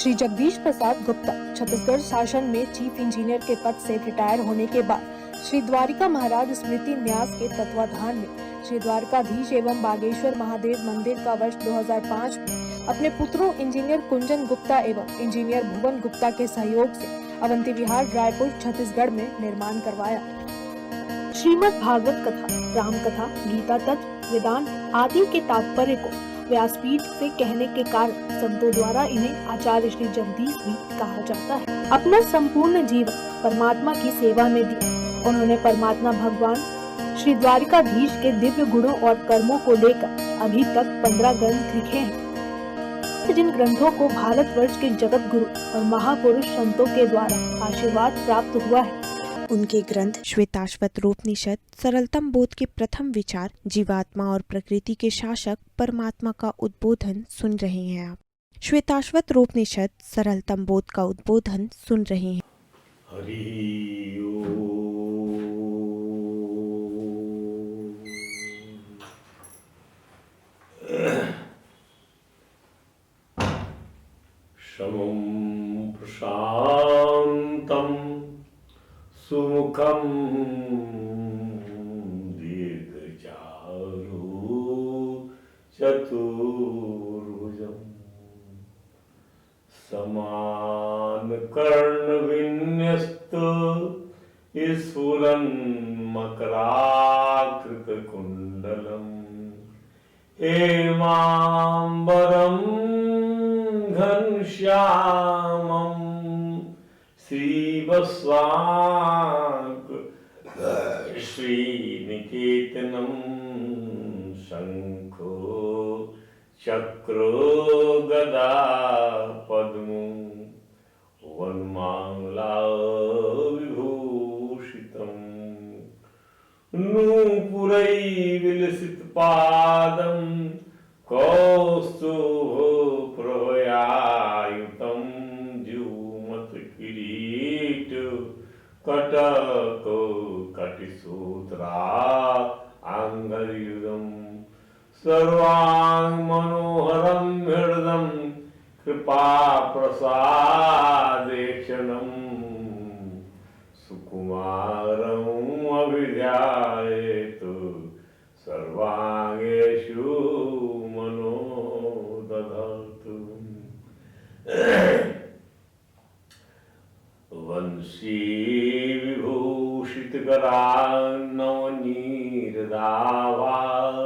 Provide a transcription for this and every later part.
श्री जगदीश प्रसाद गुप्ता छत्तीसगढ़ शासन में chief engineer के पद से रिटायर होने के बाद श्री द्वारिका महाराज स्मृति न्यास के तत्वाधान में श्री द्वारकाधीश एवं बागेश्वर महादेव मंदिर का वर्ष 2005 में अपने पुत्रों इंजीनियर कुंजन गुप्ता एवं इंजीनियर भुवन गुप्ता के सहयोग से अवंती विहार रायपुर छत्तीसगढ़ में निर्माण करवाया। श्रीमद् भागवत कथा, राम कथा, गीता तत्व, वेदांत आदि के तात्पर्य को व्यासपीठ से कहने के कारण संतों द्वारा इन्हें आचार्य श्री जगदीश भी कहा जाता है। अपना संपूर्ण जीवन परमात्मा की सेवा में दिया। उन्होंने परमात्मा भगवान श्री द्वारिकाधीश के दिव्य गुणों और कर्मों को लेकर अभी तक 15 ग्रंथ लिखे हैं, जिन ग्रंथों को भारतवर्ष के जगत गुरु और महापुरुष संतों के द्वारा आशीर्वाद प्राप्त हुआ है। उनके ग्रंथ श्वेताश्वत रूपनिषद, सरलतम बोध के प्रथम विचार, जीवात्मा और प्रकृति के शासक परमात्मा का उद्बोधन सुन रहे हैं आप। श्वेताश्वत रूपनिषद, सरलतम बोध का उद्बोधन सुन रहे हैं। हरि शमं प्रशान्तं सुमुखं दीर्घचारु चतुर्भुजं समानकर्णविन्यस्त स्फुरन्मकराकृतकुण्डलम् हेमाम्बरं घनश्यामं श्रीवत्सांक श्रीनिकेतनं शंखो चक्रो गदा पद्मो वनमाला विभूषितं नूपुरै विलसितपादं कौस्तुभप्रभयायुतं द्युमत्किरीट कटक कटिसूत्रा आंगर्युधं सर्वांग मनोहरं हृदं कृपा प्रसादेक्षणं सुकुमारं अभिध्यायेतु सर्वांगेषु मनो दधातु। वंशी विभूषित नवनीरदावाद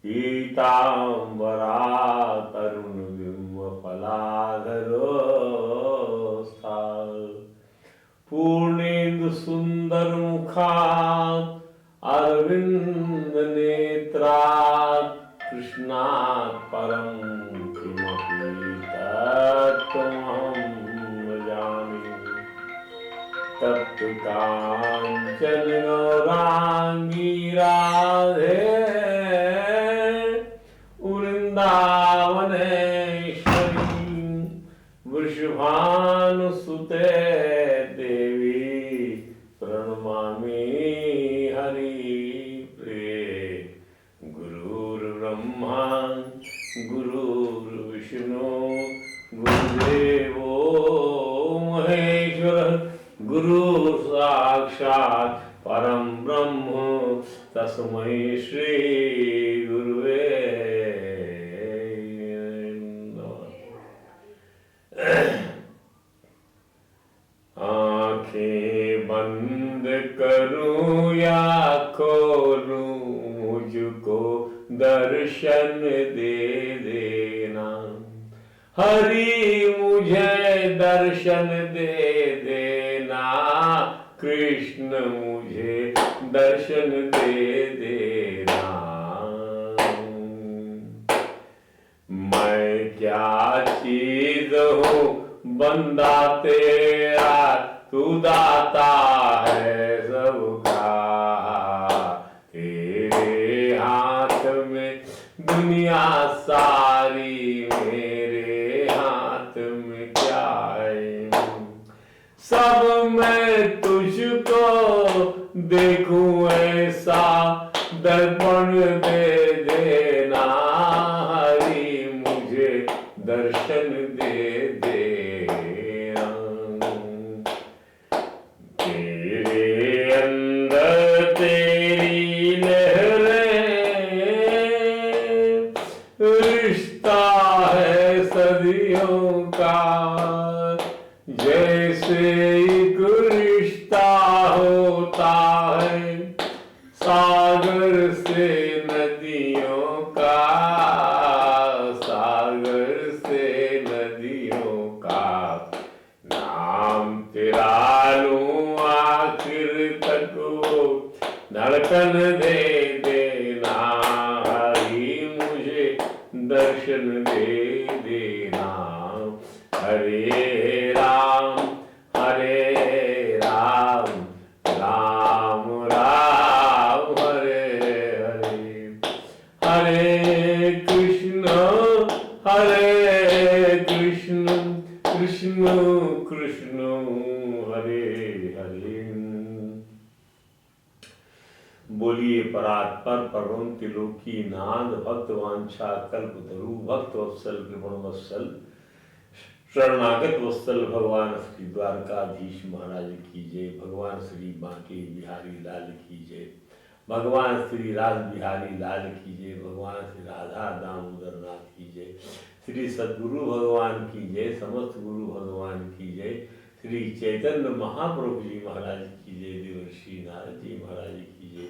पीतांबरा तरुण बिंब फलाधरोस्था पूर्णेन्दु सुंदर मुखात् अरविंद नेत्रात् कृष्णात् परं किमपि तत्त्वमहं न जाने। तप्त कांचन गौरांगी राधे वृंदावनेश्वरी वृषभानुसुते देवी प्रणमामि हरिप्रिये। गुरुर्ब्रह्मा गुरुर्विष्णु गुरुदेवो महेश्वर गुरु साक्षात् परम ब्रह्म तस्मै श्री गुरुवे नमः। आंखें बंद करूं या खोलूं मुझको दर्शन दे देना। हरि मुझे दर्शन दे देना, कृष्ण मुझे दर्शन दे देना। मैं क्या चीज हूँ बंदा तेरा, तू दाता है सबका। तेरे हाथ में दुनिया सारी, मेरे हाथ में क्या है। सब मैं तुझको देखूं ऐसा दर्पण दे देना। हरि मुझे दर्शन दे दे। सागर से नदियों का, सागर से नदियों का नाम तेरा लूं आखिर तक वो धड़कन दे देना, हरि मुझे दर्शन दे देना। हरे राम राम राम हरे हरे, हरे कृष्ण कृष्ण कृष्ण हरे हरे। बोलिए परात्पर परम त्रिलोकी नाथ, भक्त वांछा कल्पतरु, भक्त वत्सल कृपण वत्सल शरणागत वत्सल भगवान श्री द्वारकाधीश महाराज की जय, भगवान श्री बांके बिहारी लाल की जय, भगवान श्री राज बिहारी लाल की जय, भगवान श्री राधा दामोदर नाथ की जय, श्री सद्गुरु भगवान की जय, समस्त गुरु भगवान की जय, श्री चैतन्य महाप्रभु जी महाराज की जय, देवर्षि नारद जी महाराज की जय,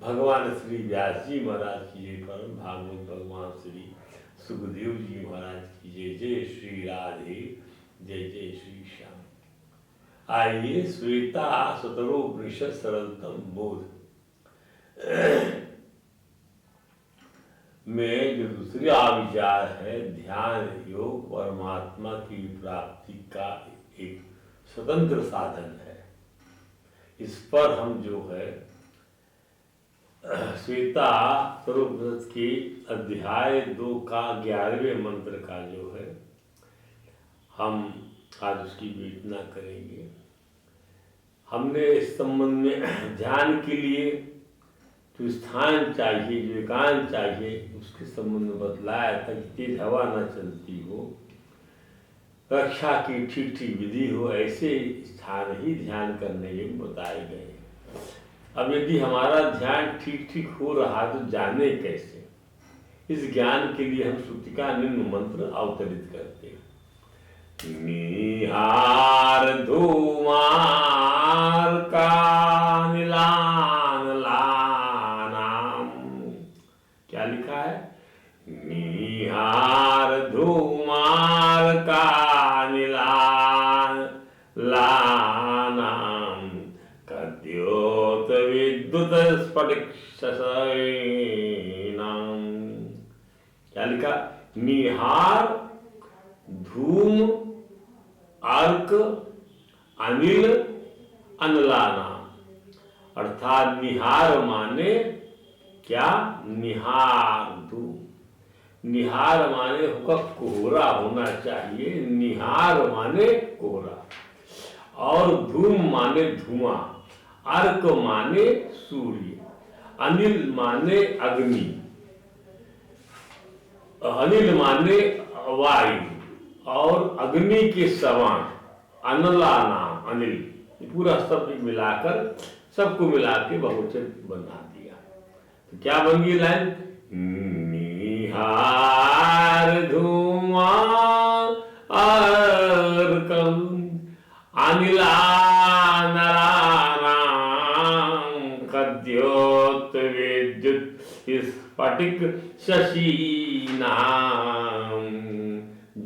भगवान श्री व्यास जी महाराज की जय, परम भागवत भगवान श्री सुखदेव जी महाराज की जय। जय श्री राधे, जय जय श्री श्याम। आइए श्वेता शतरोपनिषद सरलतम बोध में जो दूसरा विचार है, ध्यान योग परमात्मा की प्राप्ति का एक स्वतंत्र साधन है। इस पर हम जो है श्वेता स्वरूपनिषद के अध्याय 2 का 11वें मंत्र का जो है हम आज उसकी विवेचना करेंगे। हमने इस संबंध में ध्यान के लिए जो स्थान चाहिए, जो एकांत चाहिए, उसके संबंध में बतलाया था कि तेज हवा न चलती हो, कक्षा की ठीक ठीक विधि हो, ऐसे स्थान ही ध्यान करने के बताए गए। अब यदि हमारा ध्यान ठीक ठीक हो रहा तो जाने कैसे? इस ज्ञान के लिए हम श्रुति का निम्न मंत्र अवतरित करते हैं। निहार धूमार का निलान लानाम, क्या लिखा है? निहार धूमार का निलान लानाम, कद्योत विद्युत स्फटिक शशैनाम। क्या लिखा? निहार धूम अर्क अनिल अनलाना, अर्थात निहार माने क्या? निहार धूम, निहार माने होगा कोहरा होना चाहिए, निहार माने कोहरा, और धूम माने धुआं, अर्क माने सूर्य, अनिल माने अग्नि, अनिल माने वायु, और अग्नि के समान अनला नाम अनिल, पूरा शब्द मिलाकर सबको मिला के बहुवचन बना दिया। तो क्या बन गई लाइन? निहार धुआं अर्कम अनिला नरानाम, कद्योत विद्युत स्फटिक शशीनाम।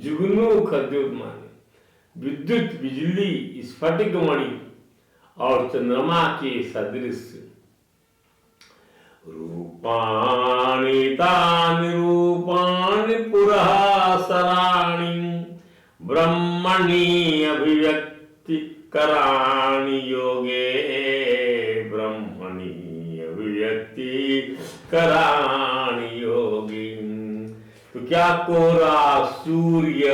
जुगनू खद्योत माने विद्युत बिजली, स्फटिक मणि और चंद्रमा के सदृश। रूपाणि तानि रूपाणि पुरः सराणि, ब्रह्मणि अभिव्यक्ति कराणि योगे, ब्रह्मणि अभिव्यक्ति कराणि योगी। तो क्या कोहरा, सूर्य,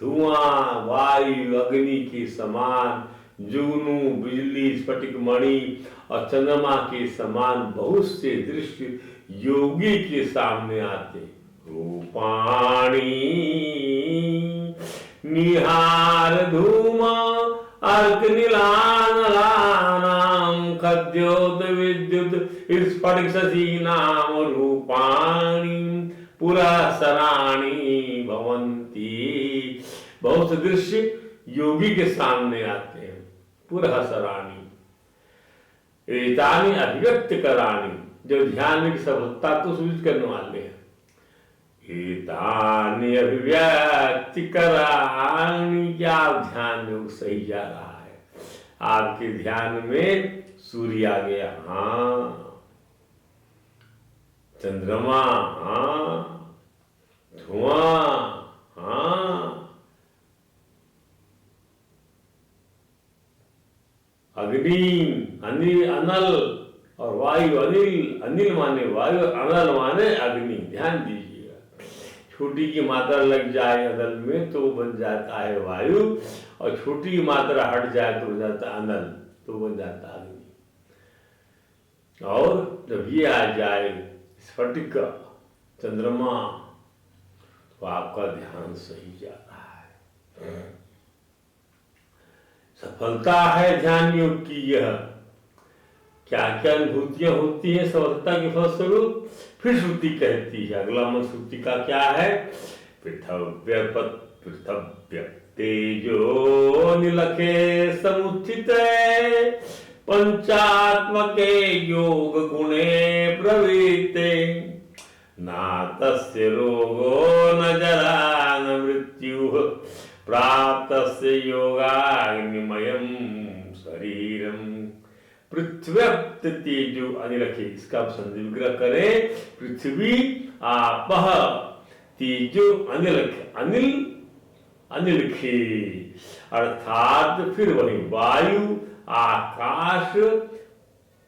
धुआं, वायु, अग्नि के समान, जुगनू, बिजली, स्फटिक मणि और चंद्रमा के समान बहुत से दृश्य योगी के सामने आते। रूपाणि निहार धूमा अर्क निलान लानाम, खद्योत विद्युत स्फटिक शशीनाम, रूपाणि पुरा सराणी भवंती। बहुत से दृश्य योगी के सामने आते हैं। पुरः सराणी, एतानि अभिव्यक्त कराणी, जो ध्यान की सफलता को सूचित करने वाले हैं। एतानि अभिव्यक्ति कराणी, क्या ध्यान योग सही जा रहा है? आपके ध्यान में सूर्य आ गया, हाँ, चंद्रमा, हाँ, धुआं, हाँ, अग्नि, अनिल, अनल और वायु। अनिल, अनिल माने वायु, अनल माने अग्नि। ध्यान दीजिएगा, छोटी की मात्रा लग जाए अनल में तो बन जाता है वायु, और छोटी की मात्रा हट जाए तो बन जाता है अनल, तो बन जाता है अग्नि। और जब ये आ जाए स्फटिक, चंद्रमा, तो आपका ध्यान सही जा रहा है। सफलता है ध्यान योग की। यह क्या क्या अनुभूतियां होती हैं सफलता के फलस्वरूप? फिर श्रुति कहती है, अगला मंत्र श्रुति का क्या है? पृथव्य पृथव्य तेजो निलखे समुत्थिते पंचात्मके योग गुणे प्रवृत्ते ना तस्य रोगो न जरा न मृत्युः प्राप्तस्य योगाग्निमयं शरीरम। पृथ्व्यप्त तेजो अनिलखे, इसका आप संधि विग्रह करें, पृथ्वी आपः तेजो अनिलखे, अनिल अनिलखे, अर्थात फिर वही वायु, आकाश,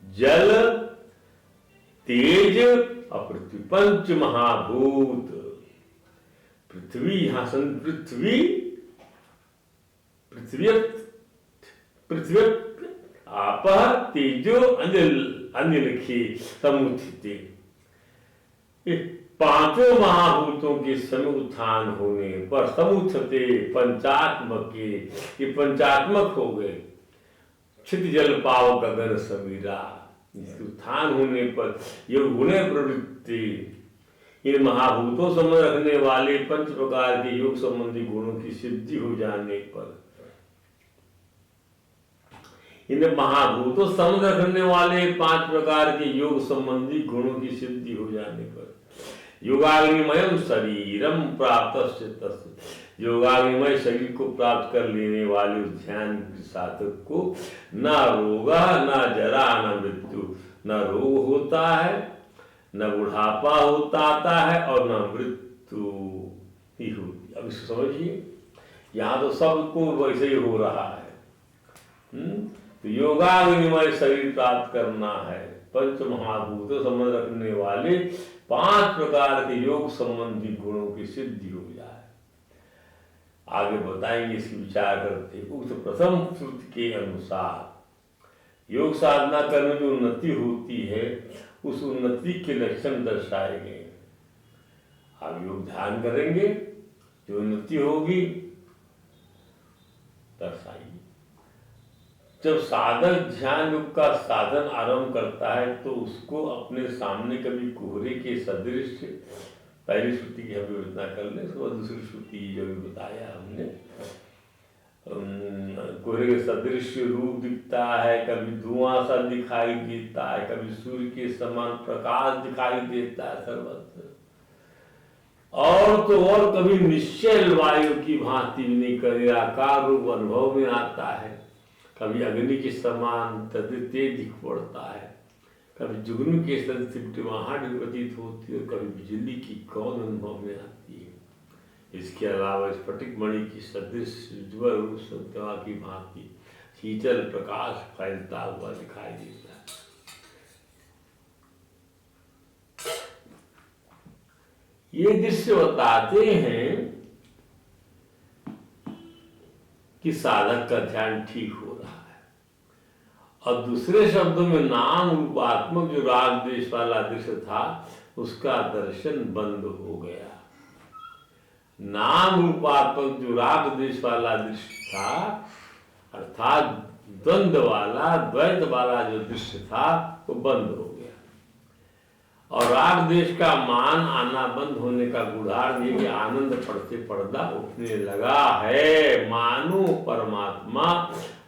जल, तेज और पृथ्वी, पंच महाभूत। पृथ्वी, यहां पृथ्वी, पृथ्वी आप तेजो अनिल अनिलखे समुत्थिते। पांचों महाभूतों के समय उत्थान होने पर समुत्थते पंचात्मक के, ये पंचात्मक हो गए। क्षित जल पाव गगन समीरा, इसके उत्थान होने पर योग गुणे प्रवृत्ति, इन महाभूतों संबंध रखने वाले पंच प्रकार के योग संबंधी गुणों की सिद्धि हो जाने पर, इन महाभूतों संबंध रखने वाले 5 प्रकार के योग संबंधी गुणों की सिद्धि हो जाने पर योगाग्निमयम शरीरम प्राप्त, योगाग्निमय शरीर को प्राप्त कर लेने वाले उस ध्यान साधक को न रोगा न जरा न मृत्यु, न रोग होता है, न बुढ़ापा आता है और न मृत्यु ही होती। अब इसको समझिए, यहाँ तो सबको वैसे ही हो रहा है। तो योगाग्निमय शरीर प्राप्त करना है, पंच महाभूतों संबंध रखने वाले 5 प्रकार के योग संबंधी गुणों की सिद्धि हो जाए। आगे बताएंगे इसकी विचार करते। उक्त प्रथम श्रुति के अनुसार योग साधना करने में उन्नति होती है, उस उन्नति के लक्षण दर्शाए गए। आप योग ध्यान करेंगे, जो उन्नति होगी दर्शाइए। जब साधक ध्यान योग का साधन आरंभ करता है तो उसको अपने सामने कभी कोहरे के सदृश, पहली श्रुति की हम विवेचना कर लें, उसके बाद दूसरी श्रुति जो भी बताया हमने, कोहरे के सदृश रूप दिखता है, कभी धुआं सा दिखाई देता है, कभी सूर्य के समान प्रकाश दिखाई देता है सर्वत्र, और तो और कभी निश्चल वायु की भांति निराकार रूप अनुभव में आता है, कभी अग्नि के समान तेज दिख पड़ता है, कभी जुगनू के सदृश टिमटिमाहट प्रतीत होती है, कभी बिजली की कौन अनुभव में आती है। इसके अलावा स्फटिक मणि की सदृश उज्ज्वल रूप सत्या की भांति शीतल प्रकाश फैलता हुआ दिखाई देता है। ये दृश्य बताते हैं कि साधक का ध्यान ठीक हो रहा है, और दूसरे शब्दों में नाम रूपात्मक जो राग द्वेष वाला दृश्य था उसका दर्शन बंद हो गया। नाम रूपात्मक जो राग द्वेष वाला दृश्य था, अर्थात द्वंद्व वाला, द्वैत वाला जो दृश्य था वो बंद हो गया, और राग द्वेष का मान आना बंद होने का गुढ़ार ये कि आनंद पड़ते पर्दा उठने लगा है, मानो परमात्मा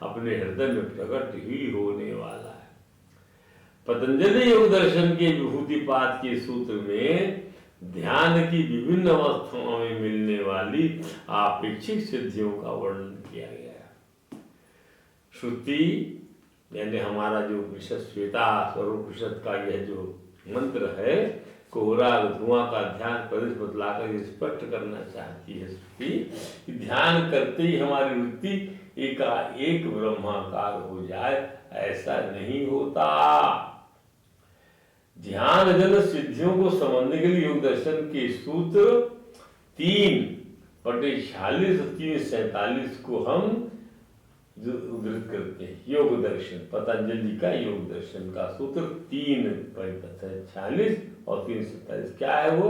अपने हृदय में प्रकट ही होने वाला है। पतंजलि योग दर्शन के विभूतिपाद के सूत्र में ध्यान की विभिन्न अवस्थाओं में मिलने वाली आपेक्षिक सिद्धियों का वर्णन किया गया है। श्रुति यानी हमारा जो उपनिषद श्वेता स्वरूप उपनिषद का यह जो मंत्र है, कोहरा धुआं का ध्यान प्रदेश बतलाकर स्पष्ट करना चाहती है श्रुति कि ध्यान करते ही हमारी वृत्ति एकाएक ब्रह्माकार हो जाए, ऐसा नहीं होता। ध्यान जन सिद्धियों को समझने के लिए योग दर्शन के सूत्र 3/46 और 3/47 को हम उद्धृत करते हैं। योग दर्शन पतंजलि का योग दर्शन का सूत्र 3/46 और 3/47 क्या है वो?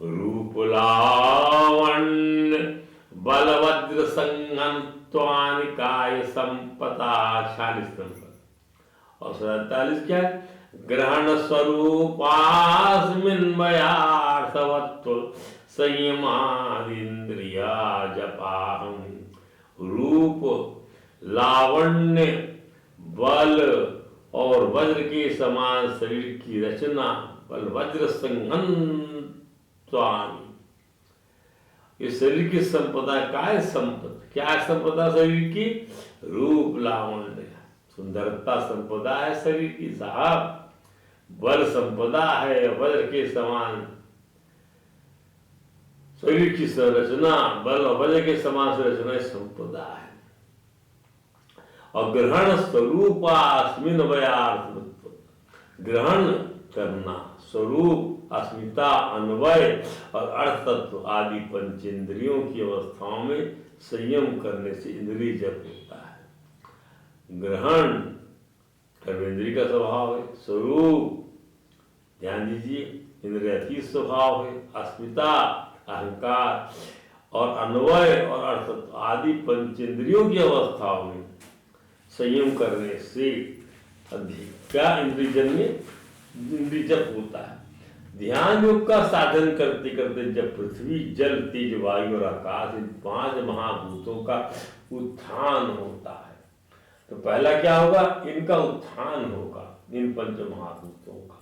रूप लावण्य बलवज्र संहन्त्वानिकाय संपदा 46 नंबर और 47 क्या है? ग्रहण स्वरूपास्मिन् मयार्थवत्व संयमादिन्द्रिया जपाहम्। रूप लावण्य बल और वज्र के समान शरीर की रचना, बल वज्र संहन्त्वानि, इस शरीर की संपदा क्या है? क्या है संपदा शरीर की? रूप लावण्य, सुंदरता संपदा है शरीर की साहब। बल संपदा है वज्र के समान शरीर की संरचना, बल और वज्र के समान संरचना संपदा है। और ग्रहण स्वरूपास्मिन् वयार्थवत्व, ग्रहण करना, स्वरूप, अस्मिता, अन्वय और अर्थ तत्व आदि पंचेंद्रियों की अवस्थाओं में संयम करने से इंद्रिय जप होता है। ग्रहण कर्मेंद्रिय का स्वभाव है, स्वरूप ध्यान दीजिए इंद्रियातीत स्वभाव है, अस्मिता अहंकार और अन्वय और अर्थ आदि पंचेंद्रियों की अवस्थाओं में संयम करने से अधिक क्या इंद्रिय जप होता है। ध्यान योग का साधन करते करते जब पृथ्वी जल तेज वायु और आकाश इन 5 महाभूतों का उत्थान होता है, तो पहला क्या होगा? इनका उत्थान होगा, इन 5 महाभूतों का।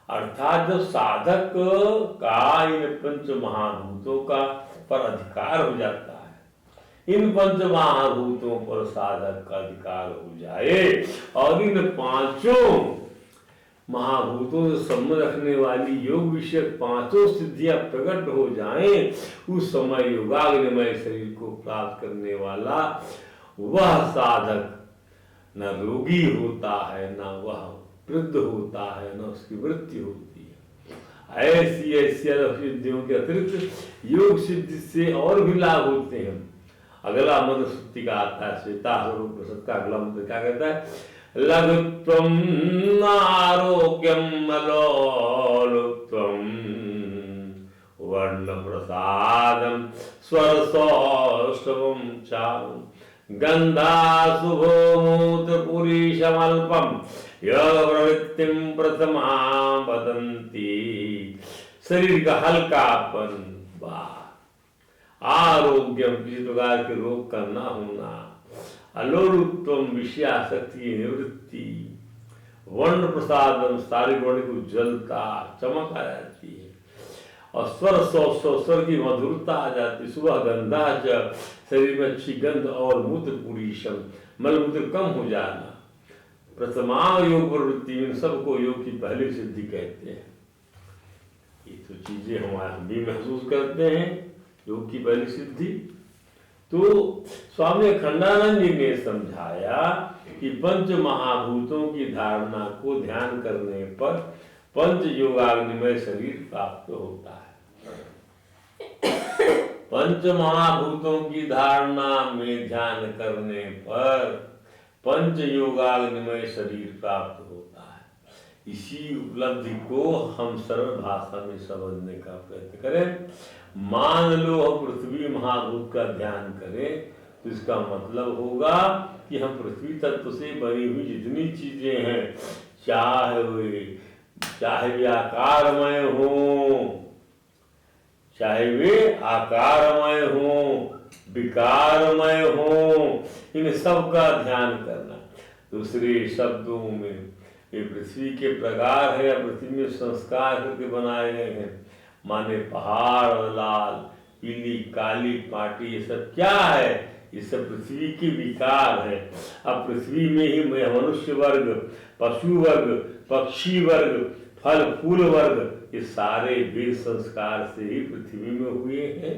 अर्थात जब साधक का इन 5 महाभूतों का पर अधिकार हो जाता है, इन 5 महाभूतों पर साधक का अधिकार हो जाए और इन 5 महाभूतों से संबंध रखने वाली योग विषयक 5 सिद्धियां प्रकट हो जाएं, उस समय योगाग्निमय शरीर को प्राप्त करने वाला वह साधक न रोगी होता है, न वह वृद्ध होता है, न उसकी मृत्यु होती है। ऐसी सिद्धियों के अतिरिक्त योग सिद्धि से और भी लाभ होते हैं। अगला मंत्र श्रुति का आता है, श्वेता स्वरूप उपनिषद का अगला मंत्र क्या कहता है? लघुत्वं आरोग्यं लोलुप्त्वं वर्ण प्रसादं स्वरसौष्ठवं चारुं गंधा शुभो मूत्र पुरीशमल्पम योग प्रवृत्तिम प्रथमा वदन्ति। शरीर का हल्कापन, आरोग्यम किसी प्रकार के रोग का न होना, अलोलुप्तम विषयासक्ति निवृत्ति, वर्ण प्रसादम सारी वर्ण को जलता चमक आ जाती है और स्वर की मधुरता आ जाती, सुबह गंधा जब शरीर में अच्छी गंध और मूत्र पुरीशम मलमूत्र कम हो जाना, प्रथमा योग प्रवृत्ति, इन सबको योग की पहली सिद्धि कहते हैं। ये तो चीजें हम भी महसूस करते हैं, योग की पहली सिद्धि। तो स्वामी अखंडानंद जी ने समझाया कि 5 महाभूतों की धारणा को ध्यान करने पर 5 योगाग्निमय शरीर प्राप्त होता है। 5 महाभूतों की धारणा में ध्यान करने पर 5 योगाग्निमय शरीर प्राप्त होता है। इसी उपलब्धि को हम सरल भाषा में समझने का प्रयत्न करें। मान लो हम पृथ्वी महाभूत का ध्यान करें तो इसका मतलब होगा कि हम पृथ्वी तत्व से बनी हुई जितनी चीजें हैं, चाहे वे आकारमय हो, चाहे वे आकारमय हो, विकारमय हो, इन सब का ध्यान करना। दूसरे शब्दों में ये पृथ्वी के प्रकार है या पृथ्वी में संस्कार करके बनाए गए हैं। माने पहाड़ और लाल पीली काली माटी ये सब क्या है? ये सब पृथ्वी के विकार है। अब पृथ्वी में ही मनुष्य वर्ग, पशु वर्ग, पक्षी वर्ग, फल फूल वर्ग ये सारे वेद संस्कार से ही पृथ्वी में हुए हैं।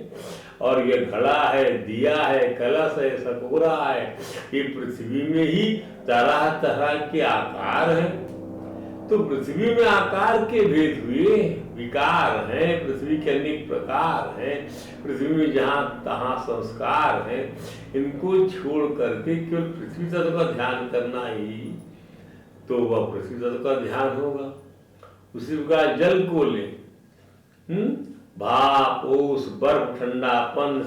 और ये घड़ा है, दिया है, कलश है, सकोरा है, ये पृथ्वी में ही तरह तरह के आकार हैं। तो पृथ्वी में आकार के भेद हुए, विकार हैं, पृथ्वी के अनेक प्रकार हैं, पृथ्वी में जहाँ तहाँ संस्कार हैं। इनको छोड़ करके केवल पृथ्वी तत्व का ध्यान करना ही तो वह पृथ्वी तत्व का ध्यान होगा। उसी प्रकार जल को ले, भाप, ओस, बर्फ, ठंडापन,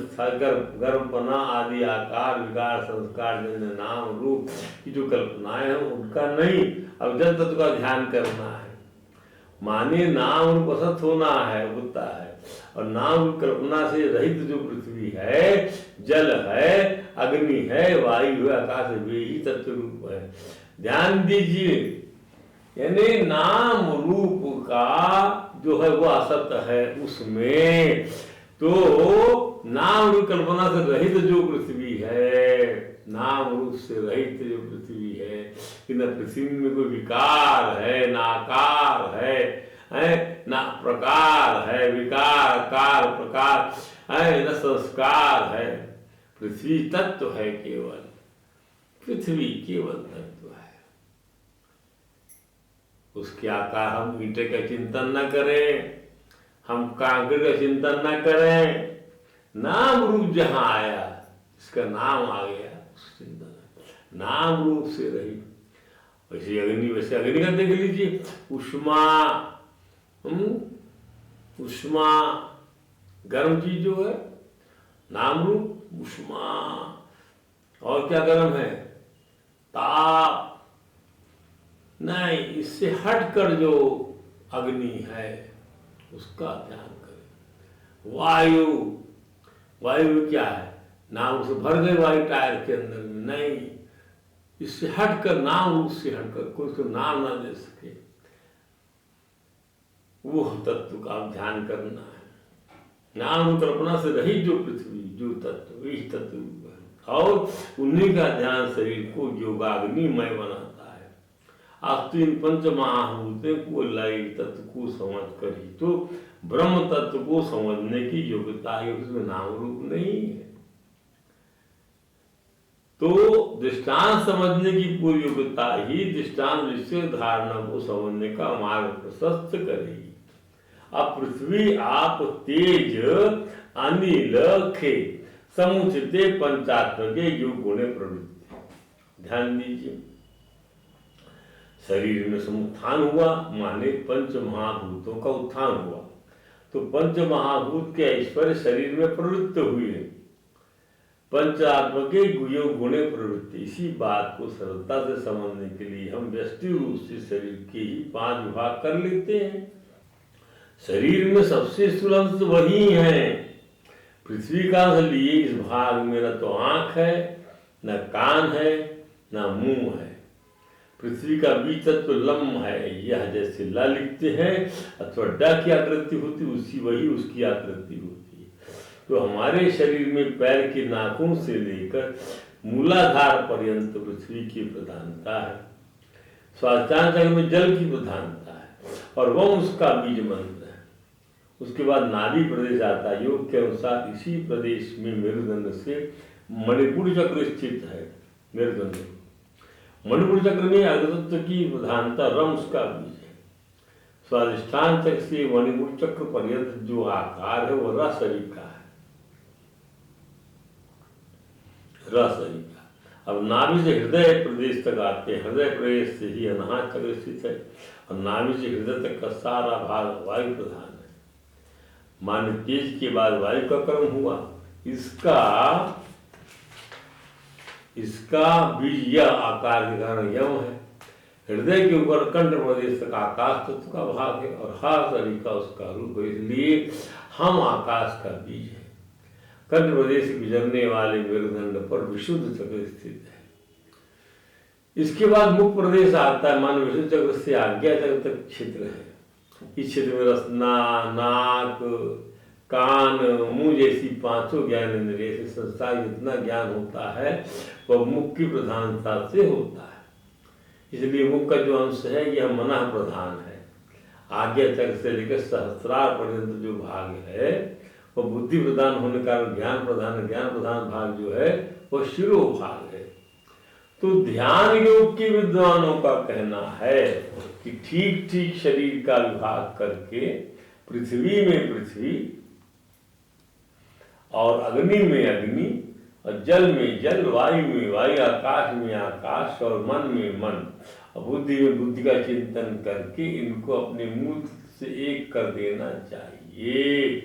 गर्मपना आदि आकार विकार संस्कार जन्य नाम रूप की जो कल्पनाएं हैं उनका नहीं, अब जल तत्व का ध्यान करना है। माने नाम रूप असत होना है, होता है, और नाम रूप कल्पना से रहित जो पृथ्वी है, जल है, अग्नि है, वायु है, आकाश है, वे ही तत्व रूप है। ध्यान दीजिए, यानी नाम रूप का जो है वो असत है। उसमें तो नाम रूप कल्पना से रहित जो पृथ्वी है, नाम रूप से रहित जो पृथ्वी है, कि न पृथ्वी में कोई विकार है, ना आकार है, ना प्रकार है, विकार कार प्रकार है, न संस्कार है। पृथ्वी तत्व है, केवल पृथ्वी केवल तत्व है। उसके आकार हम ईंटे का चिंतन न करें, हम कांकड़ का चिंतन न करें। नाम रूप जहां आया, इसका नाम आ गया, चिंतन नाम रूप से रही। वैसे अग्नि का देख लीजिए, उष्मा, उष्मा गर्म चीज जो है, नाम रूप उष्मा। और क्या गर्म है? ताप। नहीं, इससे हटकर जो अग्नि है उसका ध्यान करें। वायु, वायु क्या है? नाम से भर गए वायु टायर के अंदर में, नहीं, इससे हटकर, नाम रूप से हटकर, कोई उसको नाम ना दे सके, वो तत्व का ध्यान करना है। नाम कल्पना से रही जो पृथ्वी, जो तत्व, यही तत्व है। और उन्हीं का ध्यान शरीर को योगाग्निमय बनाता है। आप तो इन पंच महाभूतों को लय तत्व को समझ कर ही तो ब्रह्म तत्व को समझने की योग्यता है, उसमें नाम रूप नहीं है। तो दृष्टांत समझने की पूरी योग्यता ही दृष्टांत विषय धारणा को समझने का मार्ग प्रशस्त करेगी। अब पृथ्वी, आप, तेज, अनिल, खे समुचिते पंचात्मके योग गुणे प्रवृत्ति। ध्यान दीजिए, शरीर में समुत्थान हुआ माने पंच महाभूतों का उत्थान हुआ, तो पंच महाभूत के ऐश्वर्य शरीर में प्रवृत्त हुए। पंचात्मके योग गुणे प्रवृत्ति। इसी बात को सरलता से समझने के लिए हम व्यष्टि रूप से शरीर के ही 5 विभाग कर लेते हैं। शरीर में सबसे स्थूल अंश वही है। पृथ्वी का अंश लिए इस भाग में न तो आंख है, न कान है, न मुंह है। पृथ्वी का बीज तत्व लम है, यह जैसे ल लिखते हैं अथवा ड की आकृति होती, उसी वही उसकी आकृति होती है। तो हमारे शरीर में पैर के नाखून से लेकर मूलाधार पर्यंत पृथ्वी की प्रधानता है। स्वादिष्ठान चक्र में जल की प्रधानता है और वह उसका बीज मंत्र है। उसके बाद नाभि प्रदेश आता है। योग के अनुसार इसी प्रदेश में मेरुदंड से मणिपुर चक्र स्थित है। मेरुदंड मणिपुर चक्र में अग्रतत्व की प्रधानता रम उसका बीज है। स्वादिष्ठान चक्र से मणिपुर चक्र पर्यंत जो आकार है वह रस का है, रस का। अब नाभि से हृदय प्रदेश तक आते हैं। हृदय प्रदेश से ही अनाहत चक्र स्थित है और नाभि से हृदय तक का सारा भाग वायु प्रधान है। मान तेज के बाद वायु का क्रम हुआ। इसका बीज यह आकार के कारण यम है। हृदय के ऊपर कंठ प्रदेश तक आकाश तत्व का भाग है और हर शरीर का उसका रूप है, इसलिए हम आकाश का बीज है। कंठ प्रदेश से गुजरने वाले मेरुदंड पर विशुद्ध चक्र स्थित है। इसके बाद मुख्य प्रदेश आता है, मान विष्णु चक्र से आज्ञा चक्र तक क्षेत्र है। इस क्षेत्र में रसना, नाक, कान, मुंह जैसी पांचों ज्ञान इंद्रिय से संसार जितना ज्ञान होता है वह मुख की प्रधानता से होता है। इसलिए मुख का जो अंश है यह मनः प्रधान है। आज्ञा चक्र से लेकर सहस्रार पर्यंत जो भाग है वह बुद्धि प्रधान होने के कारण ज्ञान प्रधान, ज्ञान प्रधान भाग जो है वह शिरो भाग है। तो ध्यान योग के विद्वानों का कहना है कि ठीक ठीक शरीर का विभाग करके पृथ्वी में पृथ्वी और अग्नि में अग्नि और जल में जल, वायु में वायु, आकाश में आकाश और मन में मन और बुद्धि में बुद्धि का चिंतन करके इनको अपने मूल से एक कर देना चाहिए।